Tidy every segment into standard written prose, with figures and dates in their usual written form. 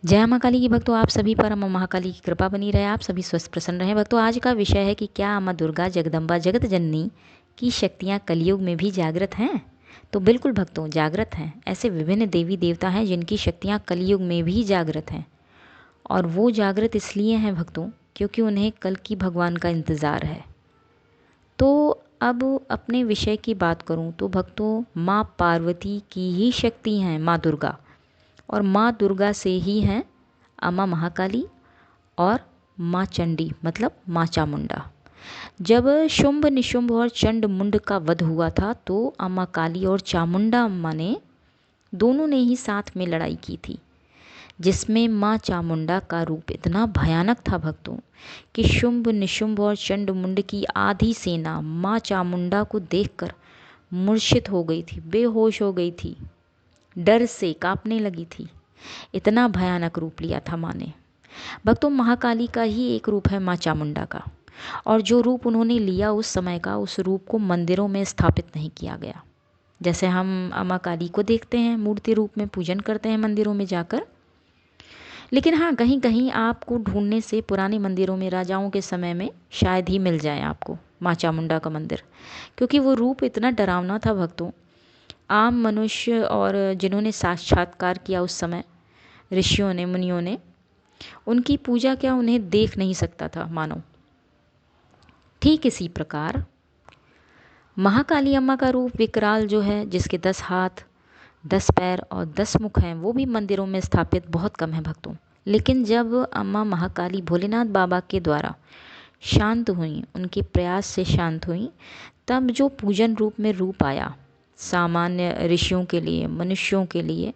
जय माँ काली की भक्तों, आप सभी पर अम्मा महाकाली की कृपा बनी रहे, आप सभी स्वस्थ प्रसन्न रहें। भक्तों, आज का विषय है कि क्या अम्मा दुर्गा जगदम्बा जगत जननी की शक्तियाँ कलयुग में भी जागृत हैं। तो बिल्कुल भक्तों, जागृत हैं। ऐसे विभिन्न देवी देवता हैं जिनकी शक्तियाँ कलयुग में भी जागृत हैं, और वो जागृत इसलिए हैं भक्तों क्योंकि उन्हें कल की भगवान का इंतज़ार है। तो अब अपने विषय की बात करूं तो भक्तों, माँ पार्वती की ही शक्ति हैं माँ दुर्गा, और माँ दुर्गा से ही हैं अम्मा महाकाली और माँ चंडी मतलब माँ चामुंडा। जब शुंभ निशुंभ और चंड मुंड का वध हुआ था तो अम्मा काली और चामुंडा अम्मा ने दोनों ने ही साथ में लड़ाई की थी, जिसमें माँ चामुंडा का रूप इतना भयानक था भक्तों कि शुंभ निशुंभ और चंड मुंड की आधी सेना माँ चामुंडा को देखकर मूर्छित हो गई थी, बेहोश हो गई थी, डर से कांपने लगी थी। इतना भयानक रूप लिया था माँ ने। भक्तों, महाकाली का ही एक रूप है माँ चामुंडा का, और जो रूप उन्होंने लिया उस समय का, उस रूप को मंदिरों में स्थापित नहीं किया गया। जैसे हम अम्मा काली को देखते हैं मूर्ति रूप में, पूजन करते हैं मंदिरों में जाकर, लेकिन हाँ, कहीं कहीं आपको ढूंढने से पुराने मंदिरों में राजाओं के समय में शायद ही मिल जाए आपको माँ चामुंडा का मंदिर, क्योंकि वो रूप इतना डरावना था भक्तों। आम मनुष्य और जिन्होंने साक्षात्कार किया उस समय, ऋषियों ने, मुनियों ने, उनकी पूजा क्या उन्हें देख नहीं सकता था मानो। ठीक इसी प्रकार महाकाली अम्मा का रूप विकराल जो है, जिसके 10 हाथ 10 पैर और 10 मुख हैं, वो भी मंदिरों में स्थापित बहुत कम है भक्तों। लेकिन जब अम्मा महाकाली भोलेनाथ बाबा के द्वारा शांत हुई, उनके प्रयास से शांत हुई, तब जो पूजन रूप में रूप आया सामान्य ऋषियों के लिए, मनुष्यों के लिए,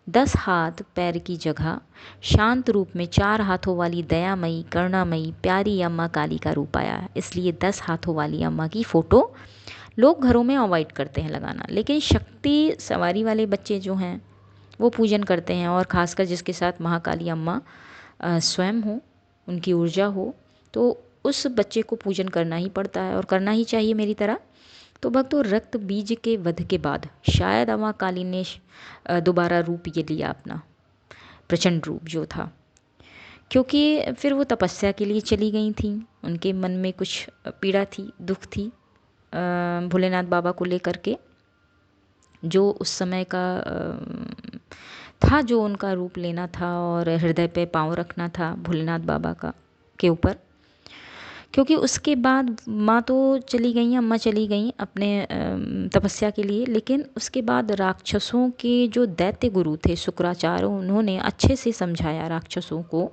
10 हाथ पैर की जगह शांत रूप में 4 हाथों वाली दयामयी करुणामयी प्यारी अम्मा काली का रूप आया। इसलिए 10 हाथों वाली अम्मा की फ़ोटो लोग घरों में अवॉइड करते हैं लगाना, लेकिन शक्ति सवारी वाले बच्चे जो हैं वो पूजन करते हैं, और ख़ासकर जिसके साथ महाकाली अम्मा स्वयं हो, उनकी ऊर्जा हो, तो उस बच्चे को पूजन करना ही पड़ता है और करना ही चाहिए मेरी तरह। तो भक्तों, रक्त बीज के वध के बाद शायद अम्मा काली ने दोबारा रूप ये लिया अपना, प्रचंड रूप जो था, क्योंकि फिर वो तपस्या के लिए चली गई थी। उनके मन में कुछ पीड़ा थी, दुख थी भोलेनाथ बाबा को लेकर के, जो उस समय का था, जो उनका रूप लेना था और हृदय पे पाँव रखना था भोलेनाथ बाबा का के ऊपर। क्योंकि उसके बाद माँ तो चली गई, अम्मा चली गई अपने तपस्या के लिए, लेकिन उसके बाद राक्षसों के जो दैत्य गुरु थे शुक्राचार्य, उन्होंने अच्छे से समझाया राक्षसों को,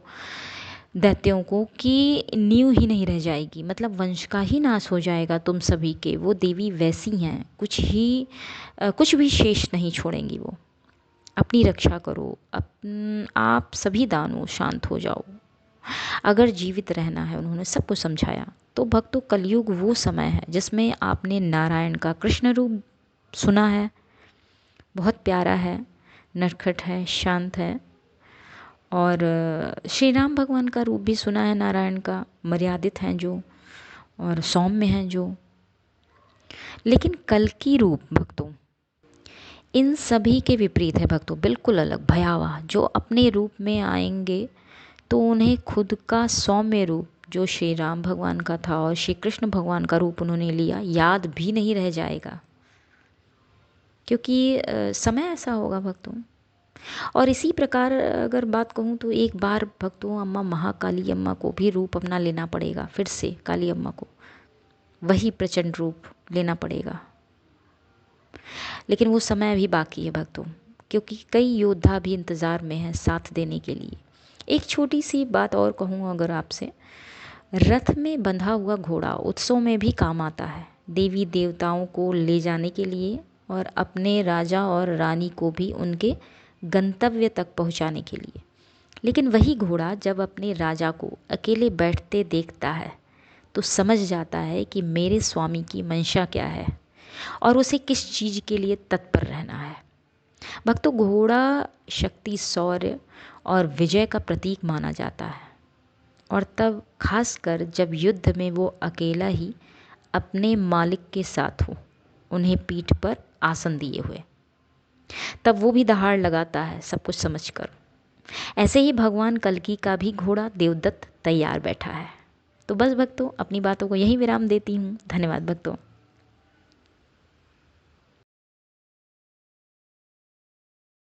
दैत्यों को, कि नींव ही नहीं रह जाएगी, मतलब वंश का ही नाश हो जाएगा तुम सभी के। वो देवी वैसी हैं, कुछ भी शेष नहीं छोड़ेंगी वो। अपनी रक्षा करो, आप सभी दानों शांत हो जाओ, अगर जीवित रहना है। उन्होंने सबको समझाया। तो भक्तों, कलयुग वो समय है जिसमें आपने नारायण का कृष्ण रूप सुना है, बहुत प्यारा है, नटखट है, शांत है, और श्री राम भगवान का रूप भी सुना है नारायण का, मर्यादित हैं जो, और सौम्य हैं जो। लेकिन कल की रूप भक्तों इन सभी के विपरीत है भक्तों, बिल्कुल अलग, भयावह। जो अपने रूप में आएंगे तो उन्हें खुद का सौम्य रूप जो श्री राम भगवान का था और श्री कृष्ण भगवान का रूप उन्होंने लिया, याद भी नहीं रह जाएगा, क्योंकि समय ऐसा होगा भक्तों। और इसी प्रकार अगर बात कहूँ तो एक बार भक्तों अम्मा महाकाली अम्मा को भी रूप अपना लेना पड़ेगा, फिर से काली अम्मा को वही प्रचंड रूप लेना पड़ेगा। लेकिन वो समय अभी बाकी है भक्तों, क्योंकि कई योद्धा भी इंतज़ार में हैं साथ देने के लिए। एक छोटी सी बात और कहूँ अगर आपसे, रथ में बंधा हुआ घोड़ा उत्सव में भी काम आता है, देवी देवताओं को ले जाने के लिए और अपने राजा और रानी को भी उनके गंतव्य तक पहुंचाने के लिए। लेकिन वही घोड़ा जब अपने राजा को अकेले बैठते देखता है तो समझ जाता है कि मेरे स्वामी की मंशा क्या है और उसे किस चीज़ के लिए तत्पर रहना है। भक्तों, घोड़ा शक्ति, शौर्य और विजय का प्रतीक माना जाता है, और तब खासकर जब युद्ध में वो अकेला ही अपने मालिक के साथ हो, उन्हें पीठ पर आसन दिए हुए, तब वो भी दहाड़ लगाता है सब कुछ समझकर। ऐसे ही भगवान कल्कि का भी घोड़ा देवदत्त तैयार बैठा है। तो बस भक्तों, अपनी बातों को यहीं विराम देती हूँ। धन्यवाद भक्तों।